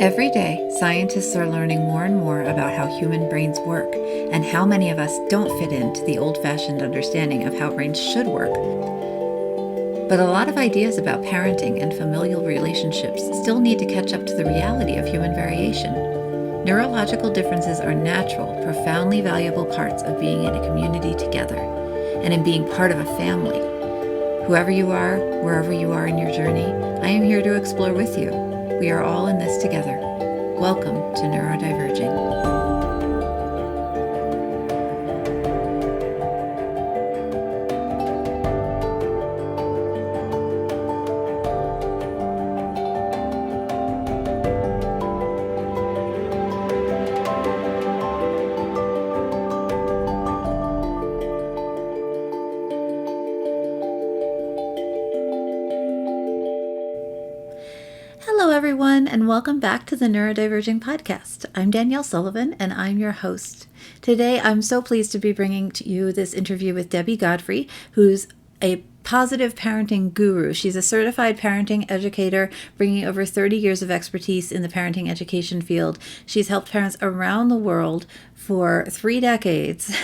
Every day, scientists are learning more and more about how human brains work and how many of us don't fit into the old-fashioned understanding of how brains should work. But a lot of ideas about parenting and familial relationships still need to catch up to the reality of human variation. Neurological differences are natural, profoundly valuable parts of being in a community together and in being part of a family. Whoever you are, wherever you are in your journey, I am here to explore with you. We are all in this together. Welcome to Neurodiverging. Hello, everyone, and welcome back to the Neurodiverging podcast. I'm Danielle Sullivan, and I'm your host. Today, I'm so pleased to be bringing to you this interview with Debbie Godfrey, who's a positive parenting guru. She's a certified parenting educator, bringing over 30 years of expertise in the parenting education field. She's helped parents around the world for 3 decades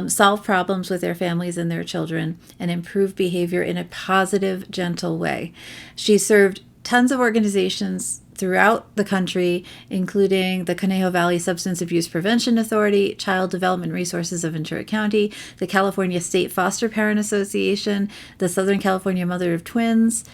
solve problems with their families and their children and improve behavior in a positive, gentle way. She served tons of organizations throughout the country, including the Conejo Valley Substance Abuse Prevention Authority, Child Development Resources of Ventura County, the California State Foster Parent Association, the Southern California Mother of Twins,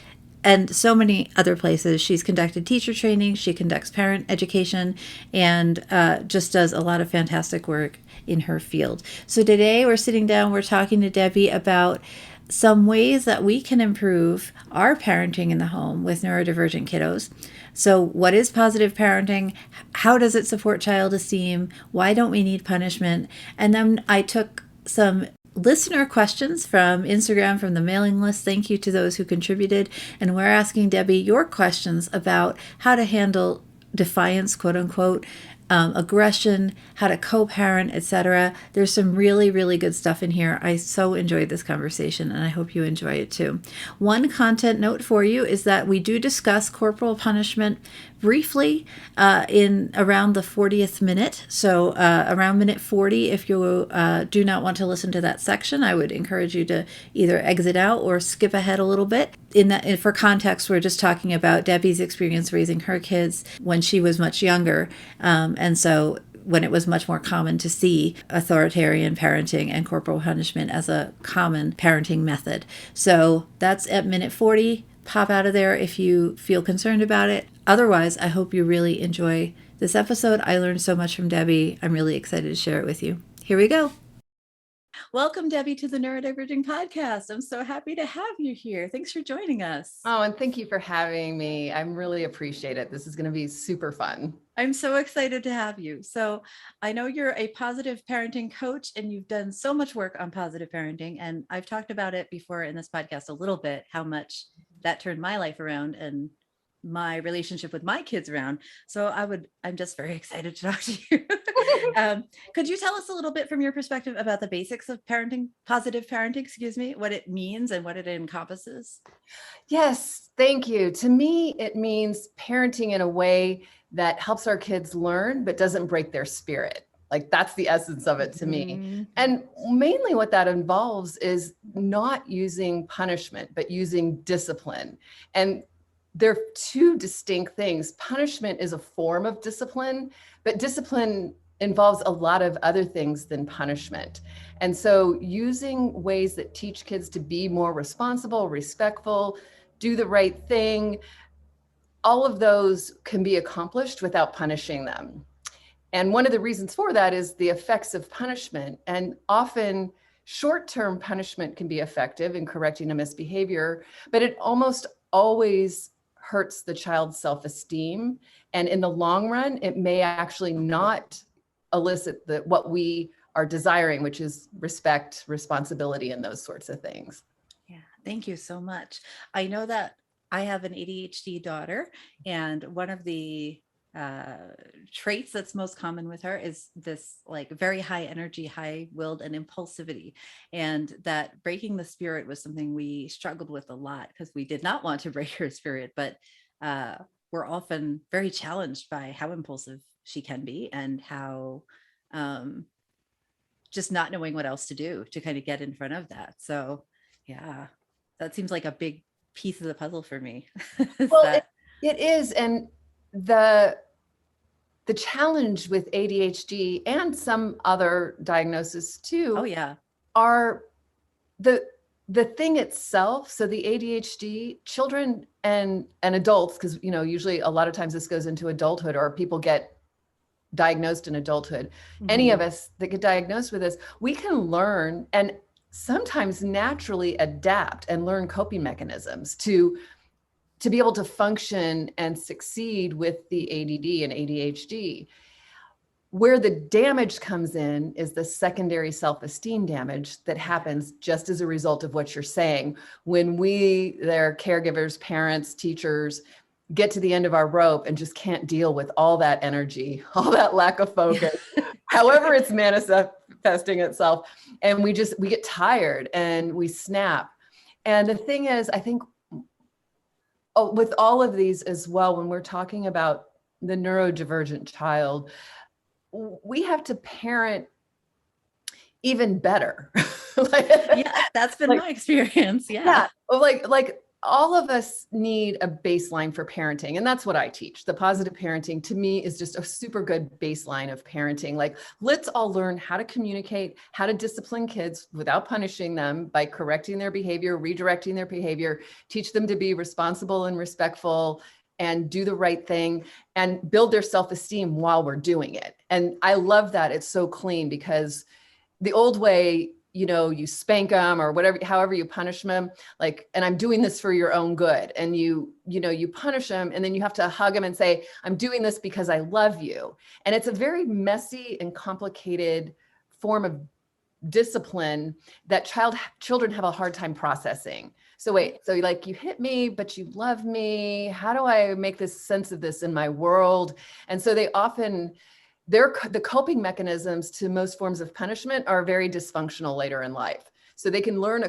and so many other places. She's conducted teacher training, she conducts parent education, and just does a lot of fantastic work in her field. So today we're sitting down, we're talking to Debbie about some ways that we can improve our parenting in the home with neurodivergent kiddos. So what is positive parenting? How does it support child esteem? Why don't we need punishment? And then I took some listener questions from Instagram, from the mailing list. Thank you to those who contributed. And we're asking Debbie your questions about how to handle defiance, quote unquote, aggression, how to co-parent, etc. There's some really, really good stuff in here. I so enjoyed this conversation, and I hope you enjoy it too. One content note for you is that we do discuss corporal punishment briefly in around the 40th minute. So around minute 40, if you do not want to listen to that section, I would encourage you to either exit out or skip ahead a little bit. For context, we're just talking about Debbie's experience raising her kids when she was much younger. And so when it was much more common to see authoritarian parenting and corporal punishment as a common parenting method. So that's at minute 40. Pop out of there if you feel concerned about it. Otherwise, I hope you really enjoy this episode. I learned so much from Debbie. I'm really excited to share it with you. Here we go. Welcome, Debbie, to the Neurodiverging podcast. I'm so happy to have you here. Thanks for joining us. Oh, and thank you for having me. I really appreciate it. This is going to be super fun. I'm so excited to have you. So I know you're a positive parenting coach and you've done so much work on positive parenting. And I've talked about it before in this podcast a little bit, how much that turned my life around and my relationship with my kids around. So I'm just very excited to talk to you. Could you tell us a little bit from your perspective about the basics of parenting, positive parenting, what it means and what it encompasses? Yes, thank you. To me, it means parenting in a way that helps our kids learn, but doesn't break their spirit. Like that's the essence of it to me. And mainly what that involves is not using punishment, but using discipline. And they're two distinct things. Punishment is a form of discipline, but discipline involves a lot of other things than punishment. And so using ways that teach kids to be more responsible, respectful, do the right thing, all of those can be accomplished without punishing them. And one of the reasons for that is the effects of punishment. And often short-term punishment can be effective in correcting a misbehavior, but it almost always hurts the child's self-esteem. And in the long run, it may actually not elicit what we are desiring, which is respect, responsibility, and those sorts of things. Yeah, thank you so much. I know that I have an ADHD daughter, and one of the traits that's most common with her is this like very high energy, high willed and impulsivity. And that breaking the spirit was something we struggled with a lot because we did not want to break her spirit, but we're often very challenged by how impulsive she can be and how just not knowing what else to do to kind of get in front of that. So yeah, that seems like a big piece of the puzzle for me. Well, that it is. And the challenge with ADHD and some other diagnoses too, oh yeah, are the thing itself. So the ADHD, children and adults, because usually a lot of times this goes into adulthood, or people get diagnosed in adulthood. Any of us that get diagnosed with this, we can learn and sometimes naturally adapt and learn coping mechanisms to be able to function and succeed with the ADD and ADHD. Where the damage comes in is the secondary self-esteem damage that happens just as a result of what you're saying. When we, their caregivers, parents, teachers, get to the end of our rope and just can't deal with all that energy, all that lack of focus, however it's manifesting itself. And we get tired and we snap. And the thing is, I think with all of these as well, when we're talking about the neurodivergent child, we have to parent even better. Yeah, that's been my experience. Yeah. Like all of us need a baseline for parenting. And that's what I teach. The positive parenting to me is just a super good baseline of parenting. Like, let's all learn how to communicate, how to discipline kids without punishing them by correcting their behavior, redirecting their behavior, teach them to be responsible and respectful and do the right thing and build their self-esteem while we're doing it. And I love that it's so clean, because the old way, you spank them or whatever, however you punish them, like, and I'm doing this for your own good. And you punish them and then you have to hug them and say, I'm doing this because I love you. And it's a very messy and complicated form of discipline that children have a hard time processing. So wait, so like, you hit me, but you love me. How do I make this sense of this in my world? And so they often, the coping mechanisms to most forms of punishment are very dysfunctional later in life. So they can learn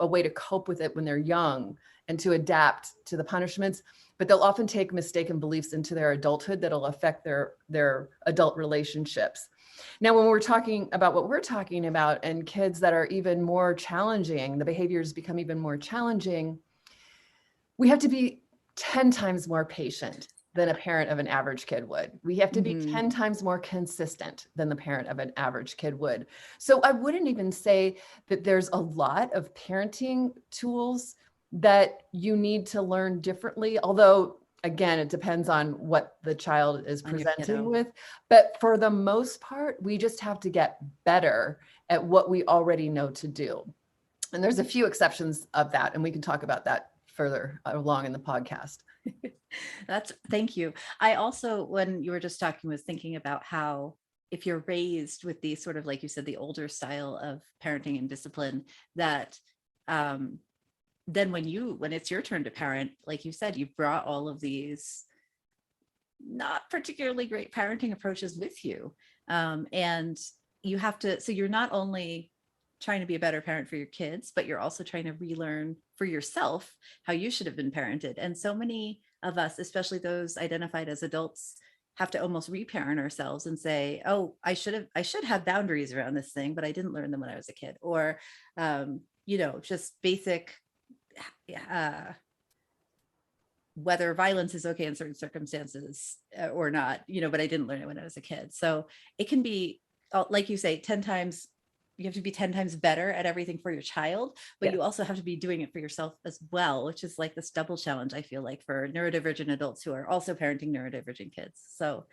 a way to cope with it when they're young and to adapt to the punishments, but they'll often take mistaken beliefs into their adulthood that'll affect their adult relationships. Now, when we're talking about what we're talking about and kids that are even more challenging, the behaviors become even more challenging, we have to be 10 times more patient than a parent of an average kid would. We have to be 10 times more consistent than the parent of an average kid would. So I wouldn't even say that there's a lot of parenting tools that you need to learn differently, although again, it depends on what the child is presenting with. But for the most part, we just have to get better at what we already know to do. And there's a few exceptions of that, and we can talk about that further along in the podcast. Thank you. I also, when you were just talking, was thinking about how if you're raised with the sort of, like you said, the older style of parenting and discipline, that then when it's your turn to parent, like you said, you've brought all of these not particularly great parenting approaches with you. And you have to, so you're not only trying to be a better parent for your kids, but you're also trying to relearn for yourself how you should have been parented. And so many of us, especially those identified as adults, have to almost reparent ourselves and say, oh, I should have boundaries around this thing, but I didn't learn them when I was a kid. Or, just basic, whether violence is okay in certain circumstances or not, but I didn't learn it when I was a kid. So it can be, like you say, 10 times, you have to be 10 times better at everything for your child, but you also have to be doing it for yourself as well, which is like this double challenge, I feel like, for neurodivergent adults who are also parenting neurodivergent kids. So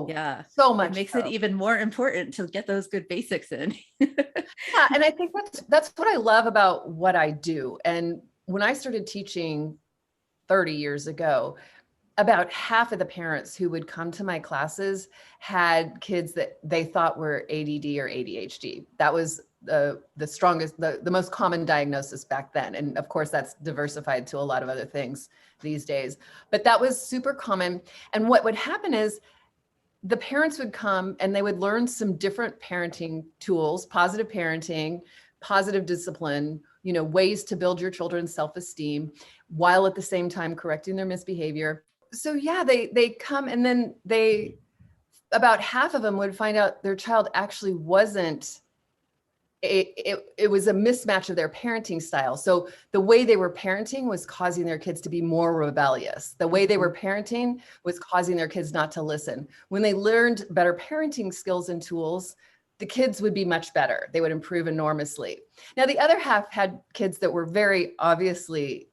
yeah, so much. It makes it even more important to get those good basics in. Yeah, and I think that's what I love about what I do. And when I started teaching 30 years ago, about half of the parents who would come to my classes had kids that they thought were ADD or ADHD. That was the strongest, the most common diagnosis back then. And of course, that's diversified to a lot of other things these days. But that was super common. And what would happen is the parents would come and they would learn some different parenting tools, positive parenting, positive discipline, ways to build your children's self-esteem, while at the same time correcting their misbehavior yeah, they come, and then about half of them would find out their child actually wasn't, it was a mismatch of their parenting style. So the way they were parenting was causing their kids to be more rebellious. The way they were parenting was causing their kids not to listen. When they learned better parenting skills and tools, the kids would be much better. They would improve enormously. Now, the other half had kids that were very obviously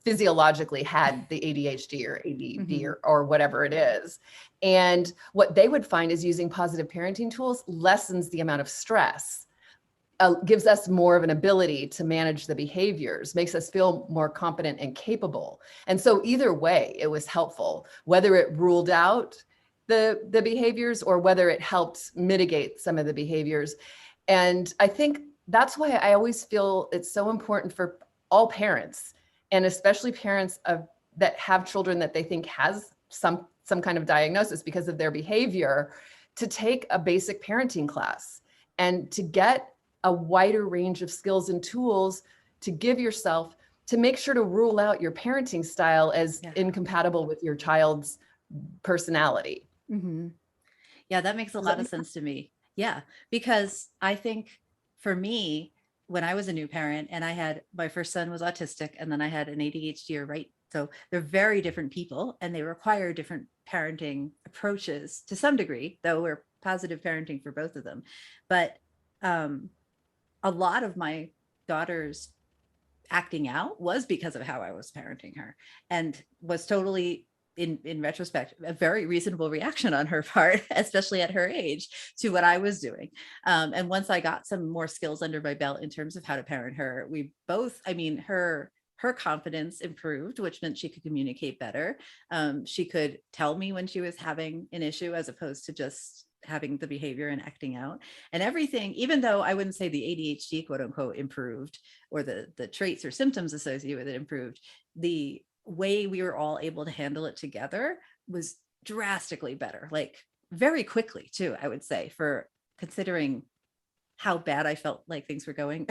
physiologically had the ADHD or ADD or whatever it is. And what they would find is using positive parenting tools lessens the amount of stress, gives us more of an ability to manage the behaviors, makes us feel more competent and capable. And so either way, it was helpful, whether it ruled out the behaviors or whether it helped mitigate some of the behaviors. And I think that's why I always feel it's so important for all parents, and especially parents that have children that they think has some kind of diagnosis because of their behavior, to take a basic parenting class and to get a wider range of skills and tools to give yourself, to make sure to rule out your parenting style as incompatible with your child's personality. Yeah, that makes a lot of sense to me. Yeah, because I think for me, when I was a new parent and my first son was autistic and then I had an ADHD, right? So they're very different people and they require different parenting approaches to some degree, though we're positive parenting for both of them. But a lot of my daughter's acting out was because of how I was parenting her, and was totally, in retrospect, a very reasonable reaction on her part, especially at her age, to what I was doing. And once I got some more skills under my belt in terms of how to parent her, we both, I mean, her confidence improved, which meant she could communicate better. She could tell me when she was having an issue as opposed to just having the behavior and acting out, and everything. Even though I wouldn't say the ADHD quote unquote improved, or the traits or symptoms associated with it improved, the way we were all able to handle it together was drastically better, like very quickly too, I would say, for considering how bad I felt like things were going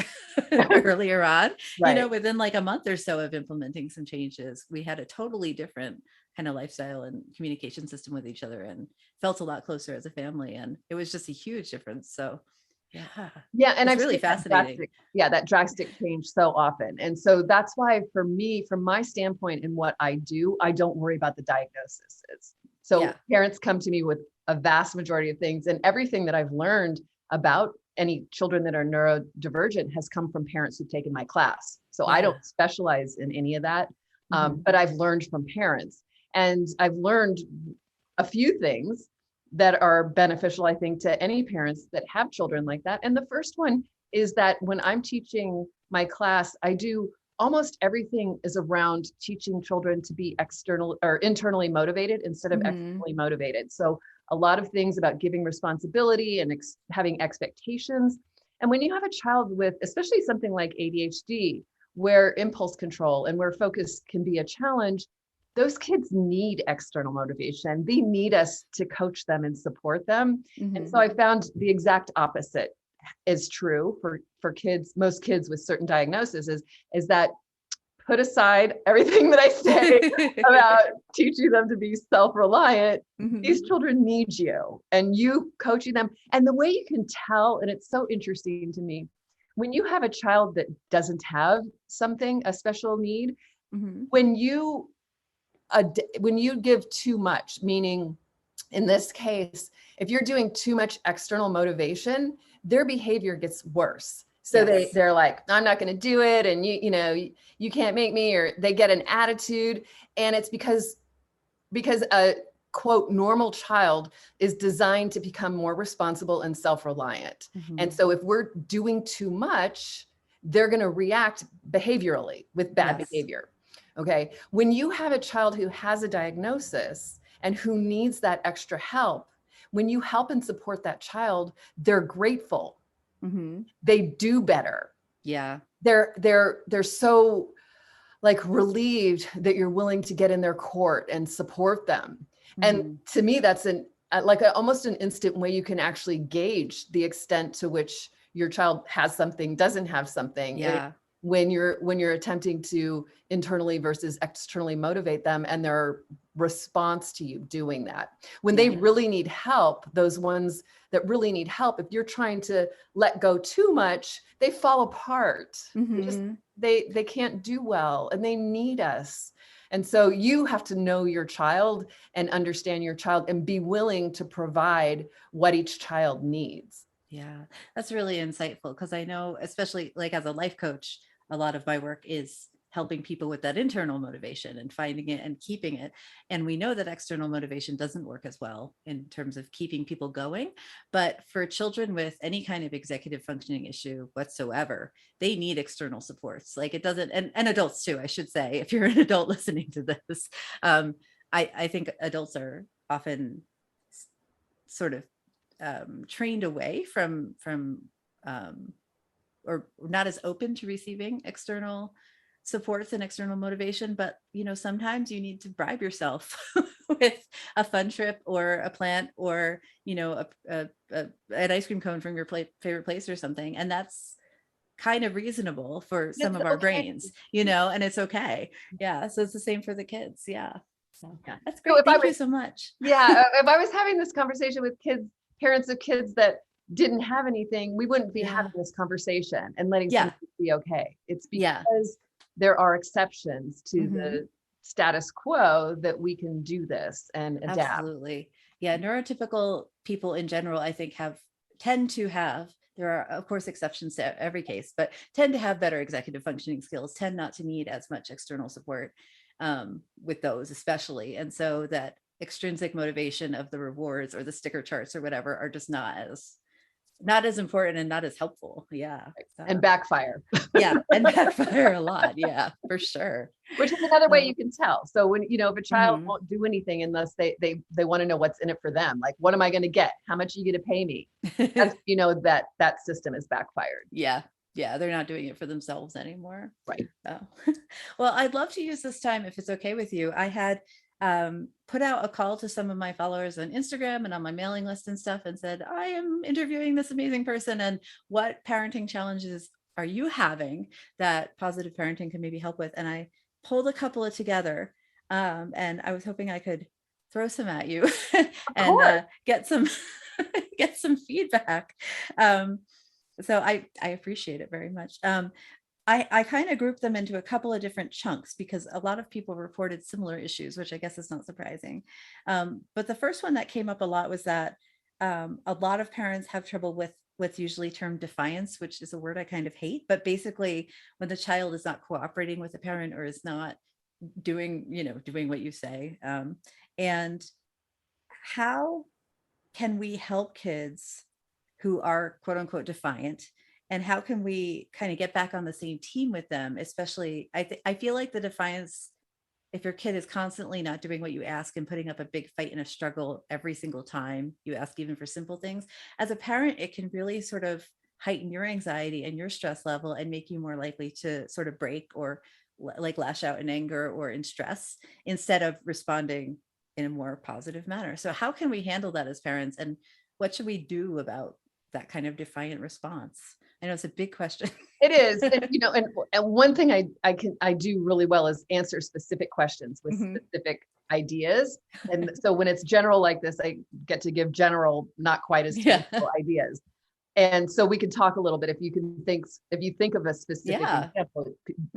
earlier on. Right. Within like a month or so of implementing some changes, we had a totally different kind of lifestyle and communication system with each other, and felt a lot closer as a family. And it was just a huge difference. So yeah, and it's I've really fascinating. That drastic change so often. And so that's why, for me, from my standpoint in what I do, I don't worry about the diagnoses. So parents come to me with a vast majority of things, and everything that I've learned about any children that are neurodivergent has come from parents who've taken my class. So I don't specialize in any of that, but I've learned from parents, and I've learned a few things that are beneficial, I think, to any parents that have children like that. And the first one is that when I'm teaching my class, I do almost everything is around teaching children to be external or internally motivated instead of externally motivated. So a lot of things about giving responsibility and having expectations. And when you have a child with, especially something like ADHD, where impulse control and where focus can be a challenge, those kids need external motivation. They need us to coach them and support them. And so I found the exact opposite is true for kids, most kids with certain diagnoses, is that put aside everything that I say about teaching them to be self-reliant. These children need you and you coaching them. And the way you can tell, and it's so interesting to me, when you have a child that doesn't have something, a special need, when you give too much, meaning in this case, if you're doing too much external motivation, their behavior gets worse. So they're like, I'm not going to do it. And you can't make me, or they get an attitude. And it's because a quote normal child is designed to become more responsible and self-reliant. And so if we're doing too much, they're going to react behaviorally with bad behavior. Okay. When you have a child who has a diagnosis and who needs that extra help, when you help and support that child, they're grateful. They do better. Yeah. They're so like relieved that you're willing to get in their court and support them. And to me, that's almost an instant way you can actually gauge the extent to which your child has something, doesn't have something. Yeah. when you're attempting to internally versus externally motivate them and their response to you doing that. When they really need help, those ones that really need help, if you're trying to let go too much, they fall apart. They can't do well, and they need us. And so you have to know your child and understand your child and be willing to provide what each child needs. Yeah, that's really insightful, because I know, especially like as a life coach, a lot of my work is helping people with that internal motivation and finding it and keeping it. And we know that external motivation doesn't work as well in terms of keeping people going. But for children with any kind of executive functioning issue whatsoever, they need external supports. Like it doesn't, and adults too, I should say, if you're an adult listening to this, I think adults are often sort of trained away from or not as open to receiving external supports and external motivation. But sometimes you need to bribe yourself with a fun trip or a plant or an ice cream cone from your favorite place or something, and that's kind of reasonable for some of our brains, and it's okay. Yeah, so it's the same for the kids. Yeah, so that's great. So thank you so much. Yeah, if I was having this conversation with parents of kids that didn't have anything, we wouldn't be having this conversation and letting somebody be okay. It's because there are exceptions to the status quo that we can do this and adapt. Absolutely. Yeah, neurotypical people in general, I think, tend to have, there are of course exceptions to every case, but tend to have better executive functioning skills, tend not to need as much external support with those especially. And so that extrinsic motivation of the rewards or the sticker charts or whatever are just not as important and not as helpful. Yeah. And backfire. Yeah. And backfire a lot. Yeah, for sure. Which is another way you can tell. So when, if a child won't do anything unless they want to know what's in it for them, like, what am I going to get? How much are you going to pay me? That's, that system is backfired. Yeah. Yeah. They're not doing it for themselves anymore. Right. Oh. Well, I'd love to use this time, if it's okay with you. I had put out a call to some of my followers on Instagram and on my mailing list and stuff, and said, I am interviewing this amazing person, and what parenting challenges are you having that positive parenting can maybe help with? And I pulled a couple of together, and I was hoping I could throw some at you and get some feedback. So I appreciate it very much. I kind of grouped them into a couple of different chunks because a lot of people reported similar issues, which I guess is not surprising. But the first one that came up a lot was that a lot of parents have trouble with what's usually termed defiance, which is a word I kind of hate. But basically, when the child is not cooperating with the parent or is not doing what you say. And how can we help kids who are quote unquote defiant? And how can we kind of get back on the same team with them? Especially, I feel like the defiance, if your kid is constantly not doing what you ask and putting up a big fight and a struggle every single time you ask, even for simple things, as a parent, it can really sort of heighten your anxiety and your stress level and make you more likely to sort of break or like lash out in anger or in stress instead of responding in a more positive manner. So how can we handle that as parents, and what should we do about that kind of defiant response? I know it's a big question. It is. And one thing I do really well is answer specific questions with specific ideas. And so when it's general like this, I get to give general, not quite as technical ideas. And so we can talk a little bit. If you think of a specific example,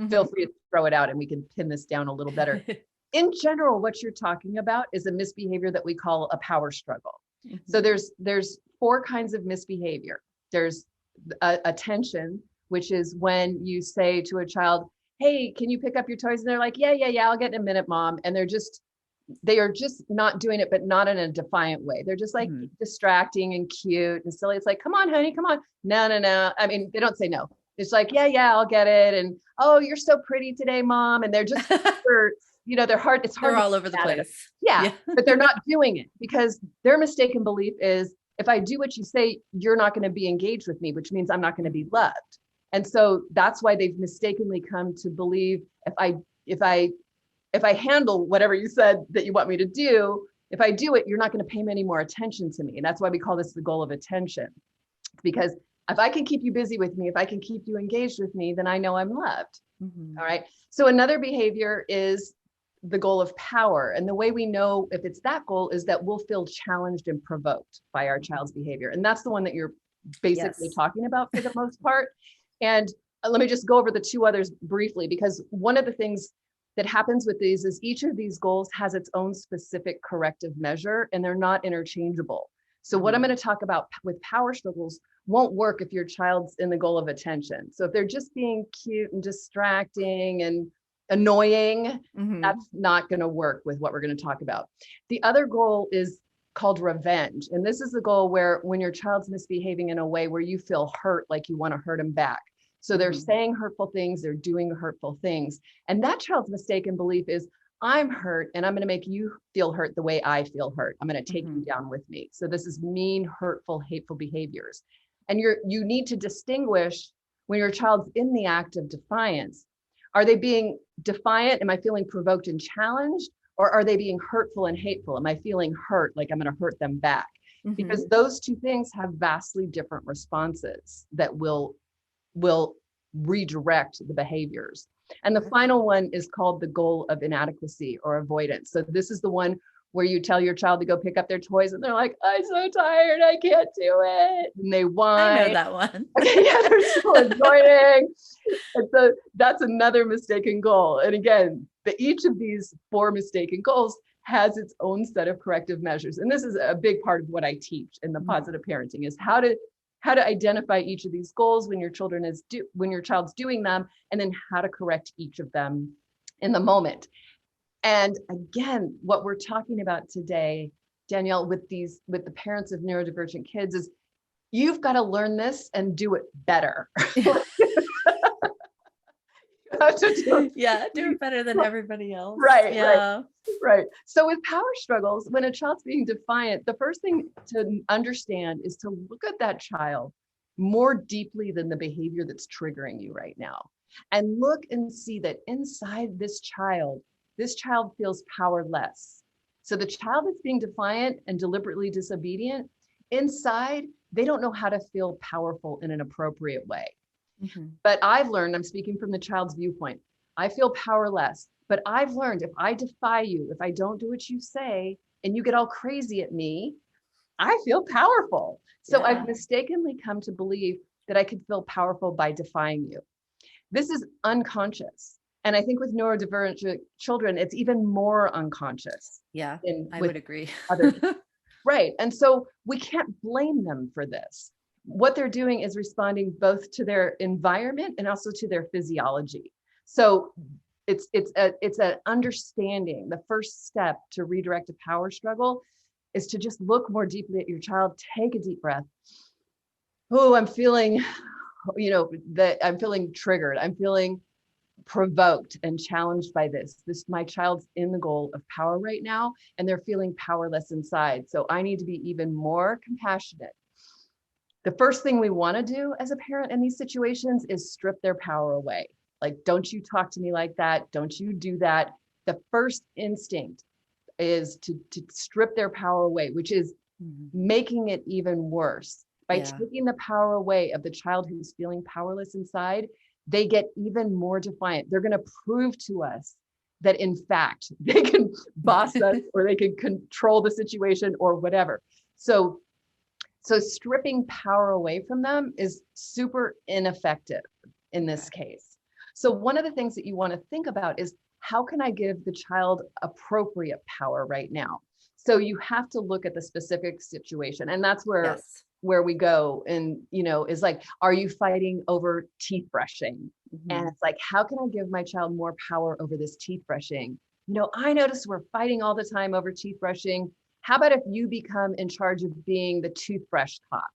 feel free to throw it out and we can pin this down a little better. In general, what you're talking about is a misbehavior that we call a power struggle. So there's 4 kinds of misbehavior. There's attention, which is when you say to a child, hey, can you pick up your toys? And they're like, yeah, I'll get in a minute, mom. And they are just not doing it, but not in a defiant way. They're just like distracting and cute and silly. It's like, come on, honey, come on. No. I mean, they don't say no. It's like, yeah, I'll get it. And, oh, you're so pretty today, mom. And they're just, they're hard. It's hard. They're all over the place. Yeah, but they're not doing it because their mistaken belief is, if I do what you say, you're not going to be engaged with me, which means I'm not going to be loved. And so that's why they've mistakenly come to believe if I handle whatever you said that you want me to do, if I do it, you're not going to pay any more attention to me. And that's why we call this the goal of attention, because If I can keep you busy with me, if I can keep you engaged with me, then I know I'm loved. Mm-hmm. All right. So another behavior is the goal of power. And the way we know if it's that goal is that we'll feel challenged and provoked by our child's behavior. And that's the one that you're basically talking about for the most part. And let me just go over the two others briefly, because one of the things that happens with these is each of these goals has its own specific corrective measure, and they're not interchangeable. So what I'm going to talk about with power struggles won't work if your child's in the goal of attention. So if they're just being cute and distracting and annoying, that's not going to work with what we're going to talk about. The other goal is called revenge. And this is the goal where when your child's misbehaving in a way where you feel hurt, like you want to hurt them back. So they're saying hurtful things, they're doing hurtful things. And that child's mistaken belief is, I'm hurt and I'm going to make you feel hurt the way I feel hurt. I'm going to take you down with me. So this is mean, hurtful, hateful behaviors. And you need to distinguish when your child's in the act of defiance. Are they being defiant? Am I feeling provoked and challenged? Or are they being hurtful and hateful? Am I feeling hurt, like I'm going to hurt them back? Because those two things have vastly different responses that will redirect the behaviors. And the final one is called the goal of inadequacy or avoidance. So this is the one where you tell your child to go pick up their toys and they're like, I'm so tired, I can't do it. And they whine. I know that one. Yeah, they're so annoying. And so that's another mistaken goal. And again, each of these 4 mistaken goals has its own set of corrective measures. And this is a big part of what I teach in the positive parenting is how to identify each of these goals when your child's doing them, and then how to correct each of them in the moment. And again, what we're talking about today, Danielle, with the parents of neurodivergent kids is you've got to learn this and do it better. Do it better than everybody else. Right. So with power struggles, when a child's being defiant, the first thing to understand is to look at that child more deeply than the behavior that's triggering you right now. And look and see that inside this child feels powerless. So the child that's being defiant and deliberately disobedient, inside, they don't know how to feel powerful in an appropriate way. But I've learned, I'm speaking from the child's viewpoint, I feel powerless, but I've learned if I defy you, if I don't do what you say, and you get all crazy at me, I feel powerful. So I've mistakenly come to believe that I could feel powerful by defying you. This is unconscious. And I think with neurodivergent children, it's even more unconscious. Yeah, I would agree. Right. And so we can't blame them for this. What they're doing is responding both to their environment and also to their physiology. So it's an understanding. The first step to redirect a power struggle is to just look more deeply at your child, take a deep breath. Oh, I'm feeling, I'm feeling triggered. I'm feeling provoked and challenged by this. My child's in the goal of power right now, and they're feeling powerless inside. So I need to be even more compassionate. The first thing we want to do as a parent in these situations is strip their power away. Like, don't you talk to me like that. Don't you do that. The first instinct is to strip their power away, which is making it even worse. By taking the power away of the child who's feeling powerless inside, they get even more defiant. They're going to prove to us that, in fact, they can boss us or they can control the situation or whatever. So stripping power away from them is super ineffective in this case. So one of the things that you want to think about is, how can I give the child appropriate power right now? So you have to look at the specific situation. And that's where we go and, is like, are you fighting over teeth brushing? And it's like, how can I give my child more power over this teeth brushing? I notice we're fighting all the time over teeth brushing. How about if you become in charge of being the toothbrush cop?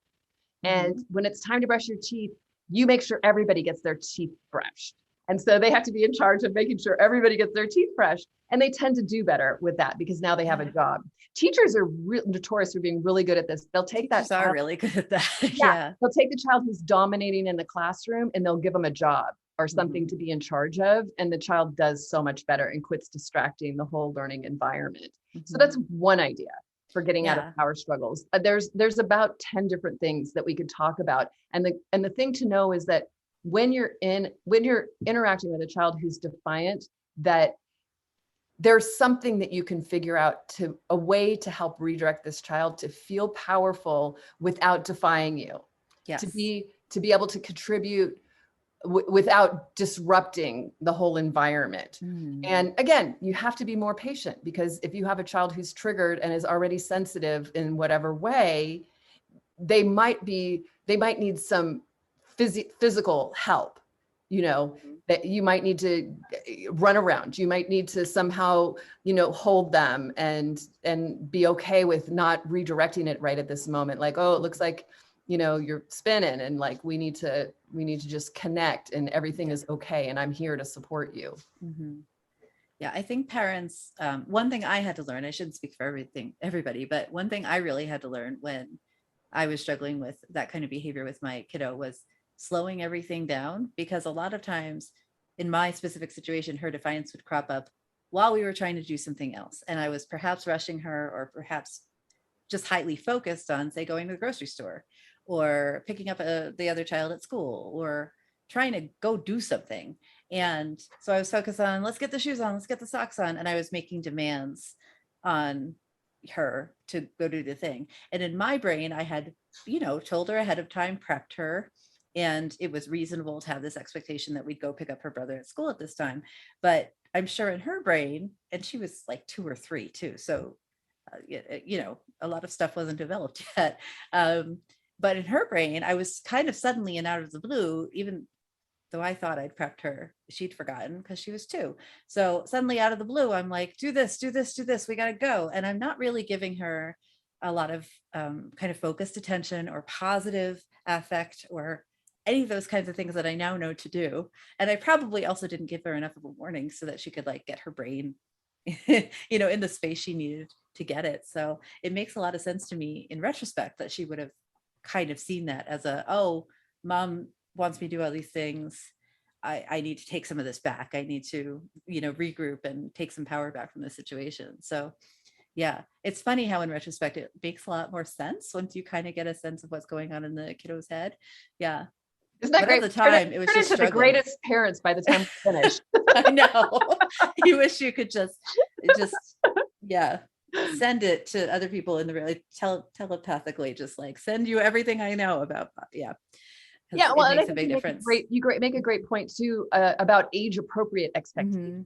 And when it's time to brush your teeth, you make sure everybody gets their teeth brushed. And so they have to be in charge of making sure everybody gets their teeth brushed. And they tend to do better with that because now they have a job. Teachers are notorious for being really good at this. They'll take Teachers are really good at that. They'll take the child who's dominating in the classroom and they'll give them a job or something to be in charge of. And the child does so much better and quits distracting the whole learning environment. So that's one idea. for getting out of power struggles. There's about 10 different things that we could talk about. And the thing to know is that when you're interacting with a child who's defiant, that there's something that you can figure out, a way to help redirect this child to feel powerful without defying you. Yes. To be able to contribute without disrupting the whole environment. And again, you have to be more patient, because if you have a child who's triggered and is already sensitive in whatever way, they might need some physical help, that you might need to run around. You might need to somehow, hold them and be okay with not redirecting it right at this moment. Like, oh, it looks like, you're spinning, and like, we need to just connect, and everything is okay. And I'm here to support you. Yeah, I think parents, one thing I had to learn, I shouldn't speak for everybody, but one thing I really had to learn when I was struggling with that kind of behavior with my kiddo was slowing everything down, because a lot of times in my specific situation, her defiance would crop up while we were trying to do something else. And I was perhaps rushing her, or perhaps just highly focused on, say, going to the grocery store, or picking up the other child at school, or trying to go do something. And so I was focused on, let's get the shoes on, let's get the socks on. And I was making demands on her to go do the thing. And in my brain, I had, told her ahead of time, prepped her. And it was reasonable to have this expectation that we'd go pick up her brother at school at this time. But I'm sure in her brain, and she was like 2 or 3 too. So, a lot of stuff wasn't developed yet. But in her brain, I was kind of suddenly and out of the blue, even though I thought I'd prepped her, she'd forgotten because she was 2. So suddenly out of the blue, I'm like, do this, do this, do this. We got to go. And I'm not really giving her a lot of kind of focused attention or positive affect or any of those kinds of things that I now know to do. And I probably also didn't give her enough of a warning so that she could like get her brain, in the space she needed to get it. So it makes a lot of sense to me in retrospect that she would have kind of seen that as oh, mom wants me to do all these things. I need to take some of this back. I need to, regroup and take some power back from the situation. So yeah, it's funny how in retrospect, it makes a lot more sense once you kind of get a sense of what's going on in the kiddo's head. Yeah. Isn't that great? At the time, it was just the greatest parents by the time we finish. I know. You wish you could just send it to other people in the really telepathically, just like send you everything I know about. Yeah. Well, it makes a big difference. You make a great point too about age appropriate expectations,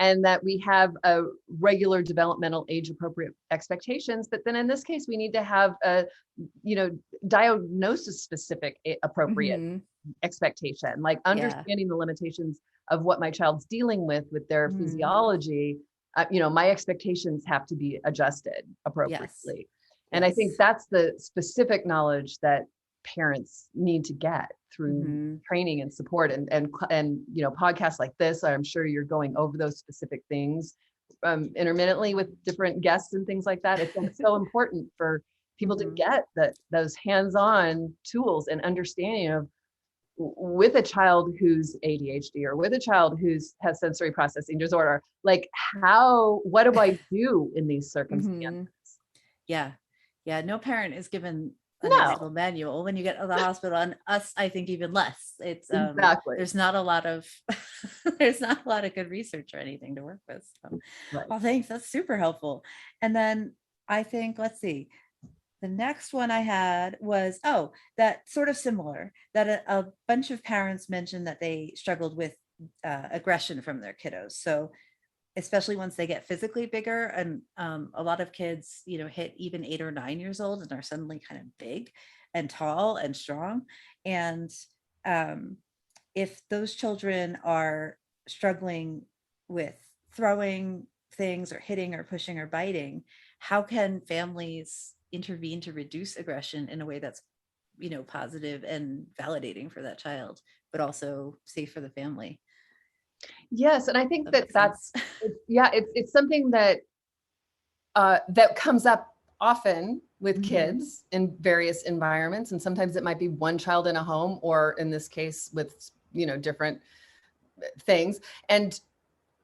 and that we have a regular developmental age appropriate expectations. But then in this case, we need to have a diagnosis specific appropriate expectation, like understanding the limitations of what my child's dealing with their physiology. My expectations have to be adjusted appropriately. Yes. And I think that's the specific knowledge that parents need to get through training and support and podcasts like this. I'm sure you're going over those specific things intermittently with different guests and things like that. It's so important for people to get those hands-on tools and understanding of, with a child who's ADHD or with a child has sensory processing disorder, like what do I do in these circumstances? Yeah. No parent is given a nice little manual when you get to the hospital, and us, I think even less. It's exactly. There's not a lot of good research or anything to work with. So. Right. Well, thanks. That's super helpful. And then I think, let's see. The next one I had was, that sort of similar, that a bunch of parents mentioned that they struggled with aggression from their kiddos. So especially once they get physically bigger, and a lot of kids, hit even 8 or 9 years old and are suddenly kind of big and tall and strong. And if those children are struggling with throwing things or hitting or pushing or biting, how can families intervene to reduce aggression in a way that's positive and validating for that child, but also safe for the family? Yes, and I think that's it's something that that comes up often with kids in various environments, and sometimes it might be one child in a home, or in this case with different things. And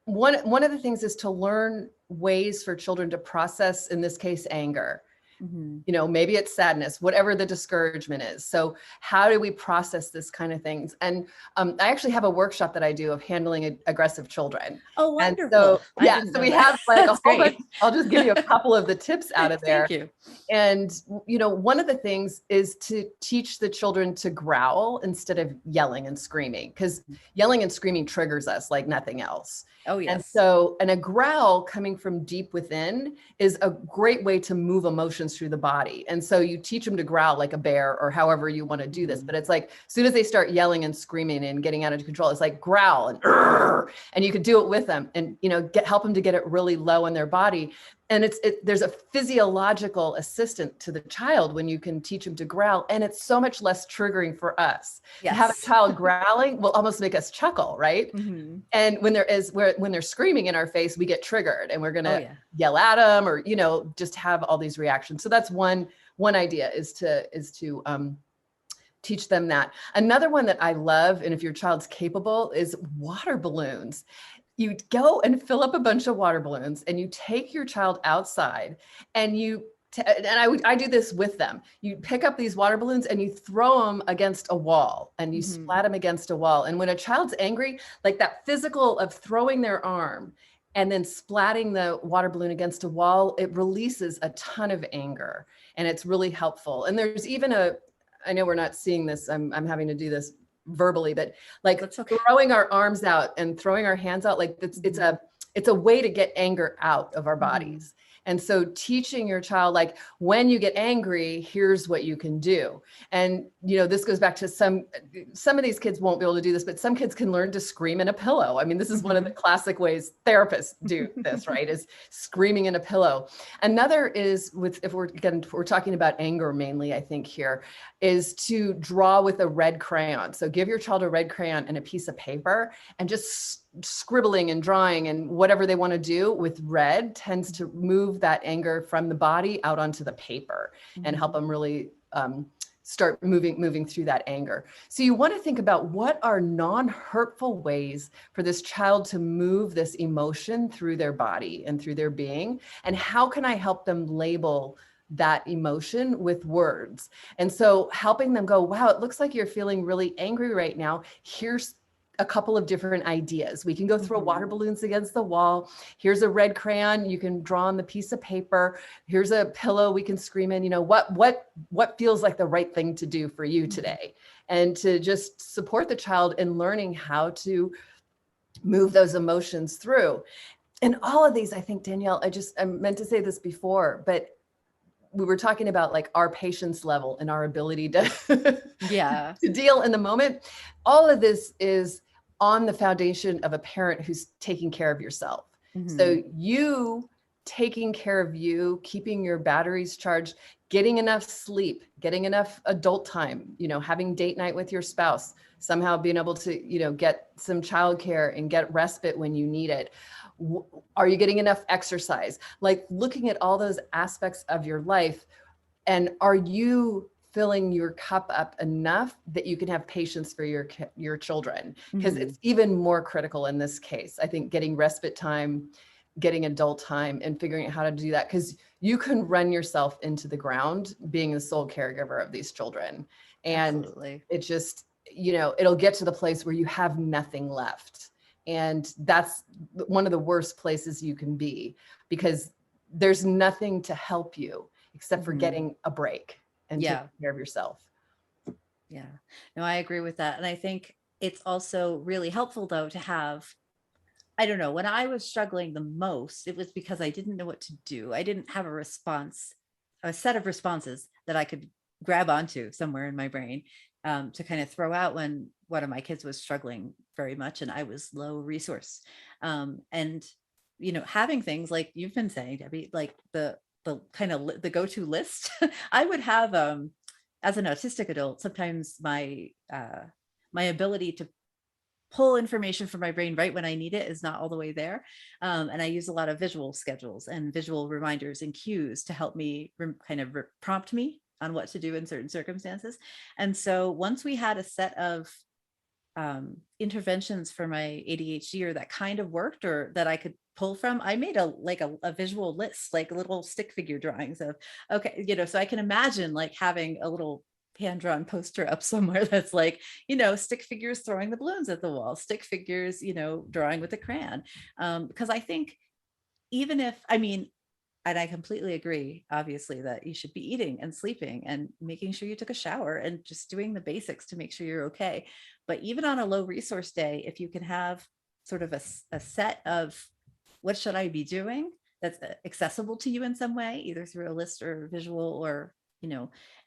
one of the things is to learn ways for children to process, in this case, anger. Mm-hmm. You know, maybe it's sadness, whatever the discouragement is. So how do we process this kind of things? And I actually have a workshop that I do of handling aggressive children. Oh, And wonderful. so, I yeah, didn't so know we that. have like a That's whole great. bunch. I'll just give you a couple of the tips out of there. Thank you. And, you know, one of the things is to teach the children to growl instead of yelling and screaming, because yelling and screaming triggers us like nothing else. Oh, yes. And so, and a growl coming from deep within is a great way to move emotions through the body. And so you teach them to growl like a bear or however you want to do this. But it's like, as soon as they start yelling and screaming and getting out of control, it's like growl and you can do it with them and, you know, help them to get it really low in their body. And there's a physiological assistant to the child when you can teach them to growl, and it's so much less triggering for us. Yes. To have a child growling will almost make us chuckle, right? Mm-hmm. And when they're screaming in our face, we get triggered and we're gonna yell at them or, you know, just have all these reactions. So that's one idea is to teach them that. Another one that I love, and if your child's capable, is water balloons. You go and fill up a bunch of water balloons and you take your child outside and I do this with them. You pick up these water balloons and you throw them against a wall and you splat them against a wall. And when a child's angry, like that physical of throwing their arm and then splatting the water balloon against a wall, it releases a ton of anger and it's really helpful. And there's even I know we're not seeing this, I'm having to do this verbally, but like throwing our arms out and throwing our hands out, like it's a way to get anger out of our bodies. And so teaching your child, like, when you get angry, here's what you can do. And, you know, this goes back to some of these kids won't be able to do this, but some kids can learn to scream in a pillow. I mean, this is one of the classic ways therapists do this, right? Is screaming in a pillow. Another is if we're talking about anger mainly, I think here, is to draw with a red crayon. So give your child a red crayon and a piece of paper and just scribbling and drawing and whatever they want to do with red tends to move that anger from the body out onto the paper and help them really start moving through that anger. So you want to think about what are non-hurtful ways for this child to move this emotion through their body and through their being, and how can I help them label that emotion with words? And so helping them go, wow, it looks like you're feeling really angry right now. Here's a couple of different ideas. We can go throw water balloons against the wall. Here's a red crayon. You can draw on the piece of paper. Here's a pillow we can scream in. You know, what feels like the right thing to do for you today? And to just support the child in learning how to move those emotions through. And all of these, I think, Danielle, I meant to say this before, but we were talking about like our patience level and our ability to to deal in the moment. All of this is on the foundation of a parent who's taking care of yourself. So you taking care of you, keeping your batteries charged, getting enough sleep, getting enough adult time, you know, having date night with your spouse, somehow being able to, you know, get some childcare and get respite when you need it. Are you getting enough exercise? Like looking at all those aspects of your life, and are you filling your cup up enough that you can have patience for your children? Because it's even more critical in this case. I think getting respite time, getting adult time, and figuring out how to do that, because you can run yourself into the ground being the sole caregiver of these children. And it just, you know, it'll get to the place where you have nothing left. And that's one of the worst places you can be, because there's nothing to help you except for getting a break and taking care of yourself. Yeah, no, I agree with that. And I think it's also really helpful though to have, I don't know, when I was struggling the most, it was because I didn't know what to do. I didn't have a set of responses that I could grab onto somewhere in my brain to kind of throw out when one of my kids was struggling very much and I was low resource. And, you know, having things like you've been saying, Debbie, like the kind of the go-to list, I would have, as an autistic adult, sometimes my ability to pull information from my brain right when I need it is not all the way there. And I use a lot of visual schedules and visual reminders and cues to help me prompt me on what to do in certain circumstances. And so once we had a set of interventions for my ADHD, or that kind of worked, or that I could pull from. I made a visual list, like little stick figure drawings of, okay, so I can imagine like having a little hand-drawn poster up somewhere that's like, stick figures throwing the balloons at the wall, stick figures, drawing with a crayon. Because I think even if, and I completely agree, obviously, that you should be eating and sleeping and making sure you took a shower and just doing the basics to make sure you're okay. But even on a low resource day, if you can have sort of a set of what should I be doing that's accessible to you in some way, either through a list or visual, or,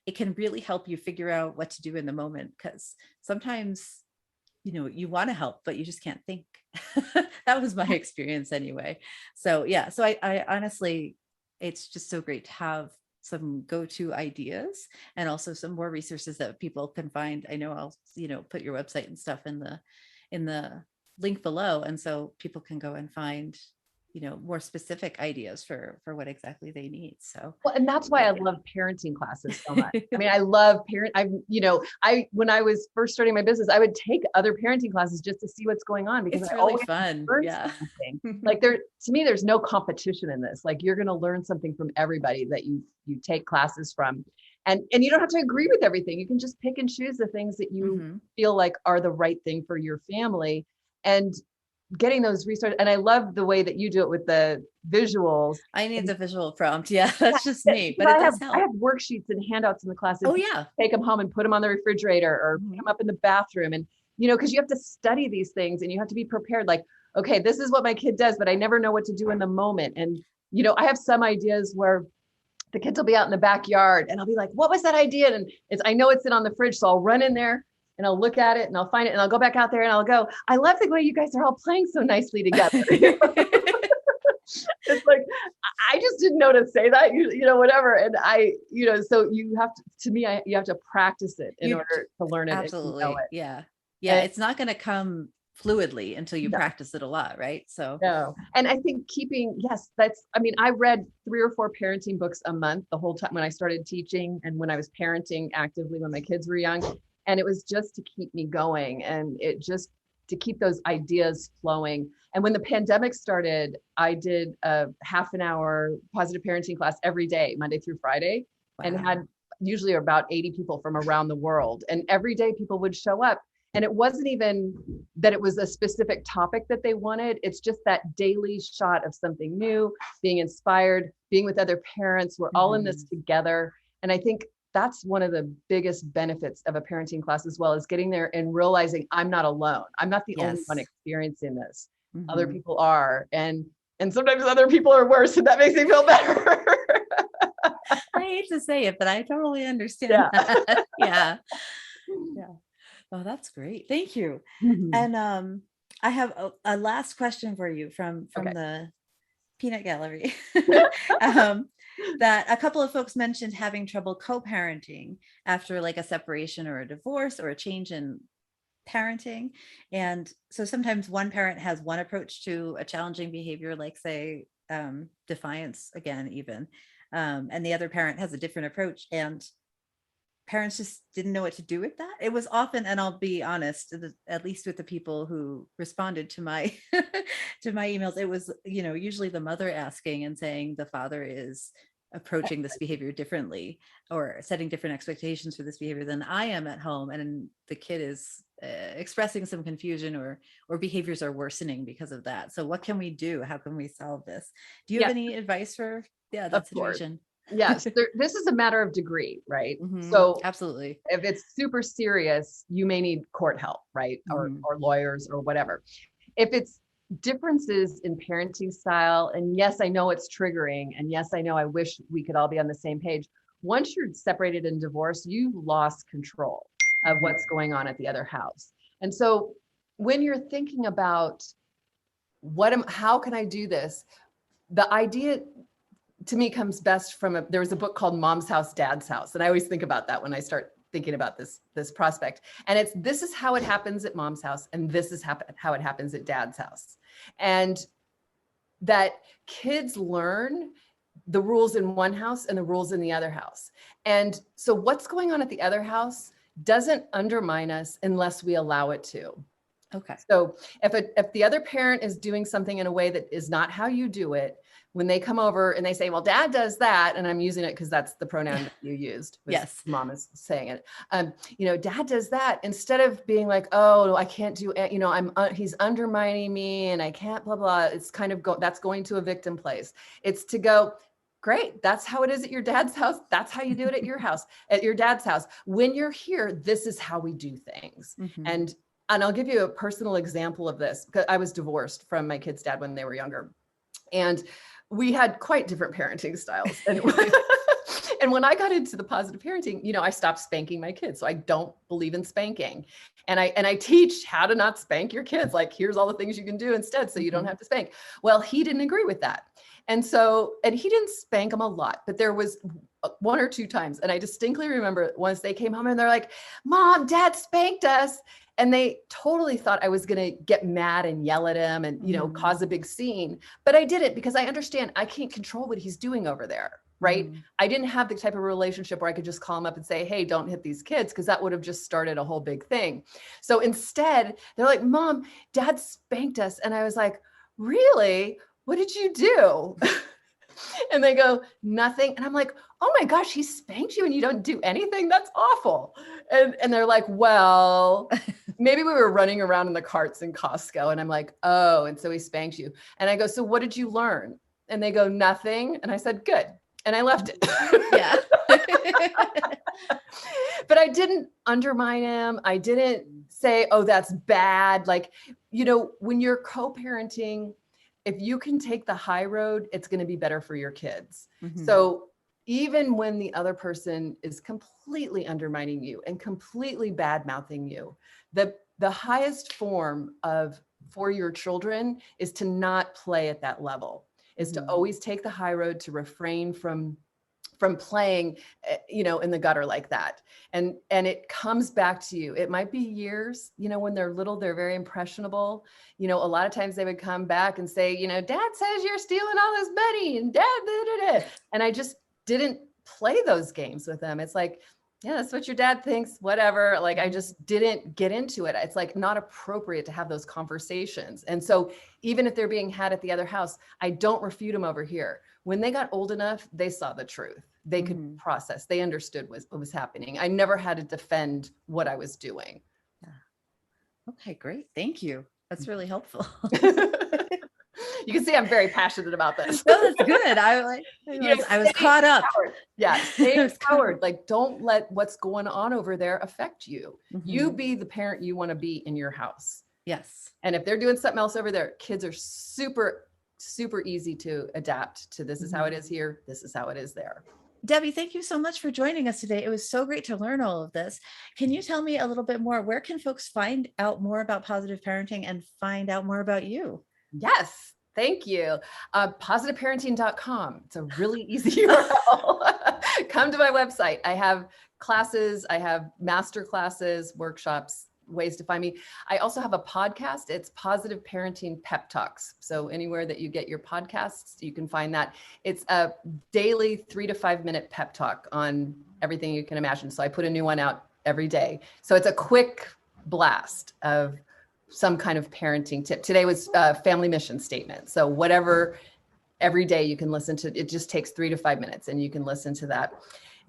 it can really help you figure out what to do in the moment. Because sometimes, you want to help, but you just can't think. That was my experience anyway. So yeah, so I honestly, it's just so great to have some go-to ideas and also some more resources that people can find. I know I'll, put your website and stuff in the link below. And so people can go and find, more specific ideas for what exactly they need. So, well, and that's why I love parenting classes so much. I mean, I love when I was first starting my business, I would take other parenting classes just to see what's going on, because it's I really always fun. learn Yeah. something. Like to me, there's no competition in this. Like you're going to learn something from everybody that you take classes from. And you don't have to agree with everything. You can just pick and choose the things that you feel like are the right thing for your family. And getting those resources. And I love the way that you do it with the visuals. I need the visual prompt. Yeah, that's just me, but I it does have help. worksheets and handouts in the classes. Oh yeah. Take them home and put them on the refrigerator or put them up in the bathroom. And, because you have to study these things and you have to be prepared. Like, okay, this is what my kid does, but I never know what to do in the moment. And, I have some ideas where the kids will be out in the backyard and I'll be like, what was that idea? And I know it's in on the fridge. So I'll run in there and I'll look at it and I'll find it and I'll go back out there and I'll go, I love the way you guys are all playing so nicely together. It's like, I just didn't know to say that, whatever. And so you have to me, you have to practice it in order to learn it. Absolutely. And know it. Yeah. Yeah. It's not going to come fluidly until you practice it a lot. Right. So no. And I think I read 3 or 4 parenting books a month the whole time when I started teaching and when I was parenting actively when my kids were young. And it was just to keep me going and it just to keep those ideas flowing. And when the pandemic started, I did a half an hour positive parenting class every day, Monday through Friday, and had usually about 80 people from around the world. And every day people would show up. And it wasn't even that it was a specific topic that they wanted. It's just that daily shot of something new, being inspired, being with other parents. We're all in this together. And I think that's one of the biggest benefits of a parenting class as well, is getting there and realizing I'm not alone. I'm not the only one experiencing this. Other people are. And sometimes other people are worse, and that makes me feel better. I hate to say it, but I totally understand that. Yeah. Oh, that's great. Thank you. And I have a last question for you from the peanut gallery. That a couple of folks mentioned having trouble co-parenting after like a separation or a divorce or a change in parenting. And so sometimes one parent has one approach to a challenging behavior, like say defiance again, even, and the other parent has a different approach. And parents just didn't know what to do with that. It was often, and I'll be honest, at least with the people who responded to my to my emails, it was, usually the mother asking and saying the father is approaching this behavior differently or setting different expectations for this behavior than I am at home, and the kid is expressing some confusion or behaviors are worsening because of that. So what can we do? How can we solve this? Do you have any advice for that situation? Yes, this is a matter of degree, right? So absolutely, if it's super serious, you may need court help, right? Or lawyers or whatever. If it's differences in parenting style, and yes, I know it's triggering, and yes, I know I wish we could all be on the same page. Once you're separated and divorced, you've lost control of what's going on at the other house. And so when you're thinking about how can I do this? The idea to me comes best from there was a book called Mom's House, Dad's House. And I always think about that when I start thinking about this prospect. And this is how it happens at Mom's house. And this is how it happens at Dad's house. And that kids learn the rules in one house and the rules in the other house. And so what's going on at the other house doesn't undermine us unless we allow it to. Okay. So if the other parent is doing something in a way that is not how you do it, when they come over and they say, well, dad does that, and I'm using it because that's the pronoun that you used. Yes. Mom is saying it. Dad does that, instead of being like, oh, I can't do it. He's undermining me and I can't, blah, blah. It's kind of that's going to a victim place. It's to go, great. That's how it is at your dad's house. That's how you do it at your house, at your dad's house. When you're here, this is how we do things. And I'll give you a personal example of this, because I was divorced from my kid's dad when they were younger. And we had quite different parenting styles. And when I got into the positive parenting, I stopped spanking my kids. So I don't believe in spanking. And I teach how to not spank your kids. Like, here's all the things you can do instead, so you don't have to spank. Well, he didn't agree with that. And he didn't spank them a lot, but there was one or two times. And I distinctly remember once they came home and they're like, Mom, Dad spanked us. And they totally thought I was going to get mad and yell at him and, cause a big scene. But I didn't, because I understand I can't control what he's doing over there. Right. I didn't have the type of relationship where I could just call him up and say, hey, don't hit these kids, because that would have just started a whole big thing. So instead, they're like, Mom, Dad spanked us. And I was like, really? What did you do? And they go, nothing. And I'm like, oh my gosh, he spanked you and you don't do anything? That's awful. And they're like, well, maybe we were running around in the carts in Costco. And I'm like, oh, and so he spanked you. And I go, so what did you learn? And they go, nothing. And I said, good. And I left it. Yeah. But I didn't undermine him. I didn't say, oh, that's bad. Like, when you're co-parenting, if you can take the high road, it's going to be better for your kids. So even when the other person is completely undermining you and completely bad-mouthing you, the highest form for your children is to not play at that level, is to always take the high road, to refrain from playing, in the gutter like that. And it comes back to you. It might be years, when they're little, they're very impressionable. A lot of times they would come back and say, Dad says you're stealing all this money, and Dad, da, da, da. And I just didn't play those games with them. It's like, yeah, that's what your dad thinks, whatever. Like, I just didn't get into it. It's like not appropriate to have those conversations. And so even if they're being had at the other house, I don't refute them over here. When they got old enough, they saw the truth. They could process. They understood what was happening. I never had to defend what I was doing. Yeah. Okay, great. Thank you. That's really helpful. You can see I'm very passionate about this. No, that's good. I was caught up. Empowered. Yeah, stay empowered. Like, don't let what's going on over there affect you. You be the parent you want to be in your house. Yes. And if they're doing something else over there, kids are super, super easy to adapt to. This is how it is here. This is how it is there. Debbie, thank you so much for joining us today. It was so great to learn all of this. Can you tell me a little bit more? Where can folks find out more about positive parenting and find out more about you? Yes. Thank you. Positiveparenting.com. It's a really easy URL. Come to my website. I have classes. I have master classes, workshops, ways to find me. I also have a podcast. It's Positive Parenting Pep Talks. So anywhere that you get your podcasts, you can find that. It's a daily 3 to 5 minute pep talk on everything you can imagine. So I put a new one out every day. So it's a quick blast of some kind of parenting tip. Today was a family mission statement. So whatever, every day you can listen to, it just takes 3 to 5 minutes and you can listen to that.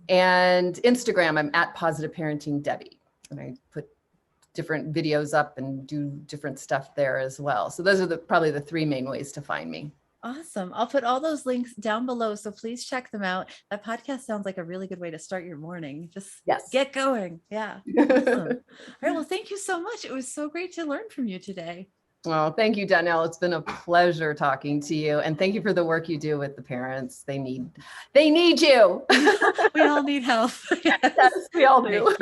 And Instagram, I'm at Positive Parenting Debbie. And I put different videos up and do different stuff there as well. So those are probably the 3 main ways to find me. Awesome. I'll put all those links down below. So please check them out. That podcast sounds like a really good way to start your morning. Just get going. Yeah. Awesome. All right. Well, thank you so much. It was so great to learn from you today. Well, thank you, Danielle. It's been a pleasure talking to you. And thank you for the work you do with the parents. They need you. We all need help. Yes, we all do.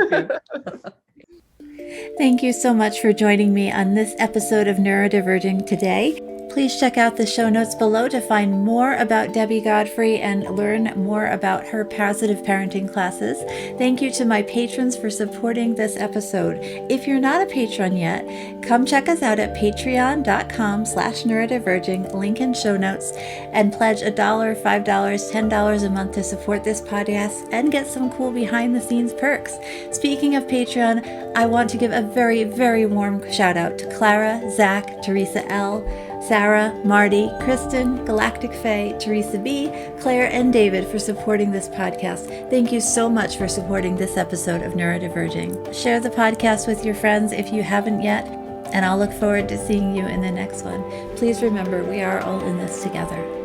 Thank you so much for joining me on this episode of Neurodiverging today. Please check out the show notes below to find more about Debbie Godfrey and learn more about her positive parenting classes. Thank you to my patrons for supporting this episode. If you're not a patron yet, come check us out at patreon.com/neurodiverging, link in show notes, and pledge $1, $5, $10 a month to support this podcast and get some cool behind the scenes perks. Speaking of Patreon, I want to give a very, very warm shout out to Clara, Zach, Teresa L., Sarah, Marty, Kristen, Galactic Faye, Teresa B., Claire, and David for supporting this podcast. Thank you so much for supporting this episode of Neurodiverging. Share the podcast with your friends if you haven't yet, and I'll look forward to seeing you in the next one. Please remember, we are all in this together.